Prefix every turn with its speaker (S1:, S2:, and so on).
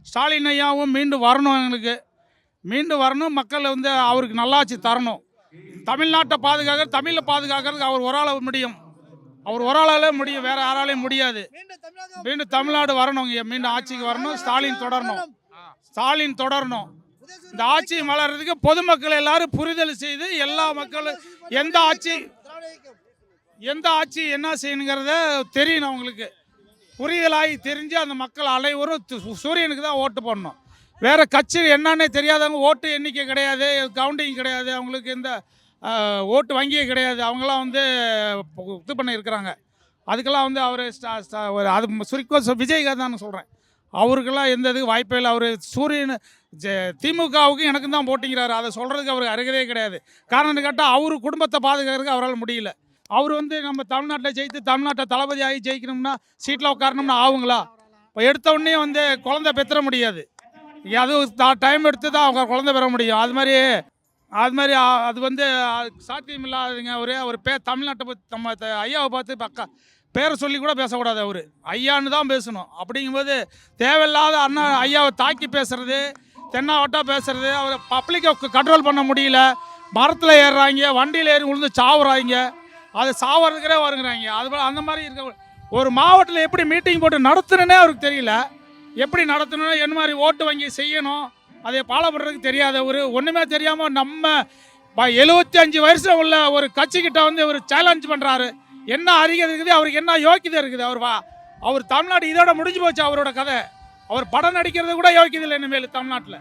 S1: ஸ்டாலின் ஐயாவும் மீண்டும் வரணும், எங்களுக்கு மீண்டும் வரணும். மக்கள் வந்து அவருக்கு நல்லாட்சி தரணும். தமிழ்நாட்டை தமிழை பாதுகாக்கிறதுக்கு அவர் ஒரு ஆளாக முடியும். அவர் ஒரு ஆளாலே முடியும், வேற யாராலையும் முடியாது. மீண்டும் தமிழ்நாடு வரணும், மீண்டும் ஆட்சிக்கு வரணும். ஸ்டாலின் தொடரணும். இந்த ஆட்சி மலர்றதுக்கு பொதுமக்கள் எல்லாரும் புரிதல் செய்து எல்லா மக்களும் எந்த ஆட்சி என்ன செய்யணுங்கிறத தெரியணும் அவங்களுக்கு. புரிதலாகி தெரிஞ்சு அந்த மக்கள் அனைவரும் சூரியனுக்கு தான் ஓட்டு போடணும். வேறு கட்சி என்னன்னே தெரியாதவங்க ஓட்டு எண்ணிக்கை கிடையாது, கவுண்டிங் கிடையாது, அவங்களுக்கு இந்த ஓட்டு வங்கியே கிடையாது. அவங்களாம் வந்து இது பண்ணியிருக்கிறாங்க. அதுக்கெல்லாம் வந்து அவர் அது சுருக்கம் விஜய்காந்த் தான் சொல்கிறேன். அவருக்கெல்லாம் எந்த இதுக்கு வாய்ப்பே இல்லை. அவர் சூரியன் திமுகவுக்கு எனக்கு தான் போட்டிங்கிறாரு. அதை சொல்கிறதுக்கு அவருக்கு அருகதே கிடையாது. காரணம் கேட்டால் அவர் குடும்பத்தை பாதுகாக்கிறதுக்கு அவரால் முடியல. அவர் வந்து நம்ம தமிழ்நாட்டில் ஜெயித்து தமிழ்நாட்டை தளபதி ஆகி ஜெயிக்கணும்னா சீட்டில் உட்காரணும்னா ஆகுங்களா? இப்போ எடுத்த உடனே வந்து குழந்தை பெற்ற முடியாது. அது டைம் எடுத்து தான் அவங்க குழந்தை பெற முடியும். அது வந்து சாத்தியம் இல்லாதுங்க. ஒரு தமிழ்நாட்டை நம்ம ஐயாவை பார்த்து பேரை சொல்லி கூட பேசக்கூடாது. அவர் ஐயான்னு தான் பேசணும். அப்படிங்கும்போது தேவையில்லாத அண்ணா ஐயாவை தாக்கி பேசுறது, தென்னாவட்டா பேசுறது, அவர் பப்ளிக்கை கண்ட்ரோல் பண்ண முடியல. மரத்தில் ஏறுறாங்க, வண்டியில் ஏறி விழுந்து சாவுறாங்க, அது சாவறதுக்கே வருங்கிறாங்க. அது அந்த மாதிரி இருக்க ஒரு மாவட்டத்தில் எப்படி மீட்டிங் போட்டு நடத்தணுன்னே அவருக்கு தெரியல. எப்படி நடத்தணும், என்ன மாதிரி ஓட்டு வங்கி செய்யணும், அதை ஃபாலோ பண்ணுறதுக்கு தெரியாத ஒன்றுமே தெரியாமல் நம்ம 75 வருஷம் உள்ள ஒரு கட்சிக்கிட்ட வந்து ஒரு சேலஞ்ச் பண்ணுறாரு. என்ன அறிக்கை இருக்குது, அவருக்கு என்ன யோக்கியதை இருக்குது? அவர் தமிழ்நாடு இதோட முடிஞ்சு போச்சு அவரோட கதை. அவர் படம் நடிக்கிறது கூட யோக்கியதில்லை இனிமேல் தமிழ்நாட்டில்.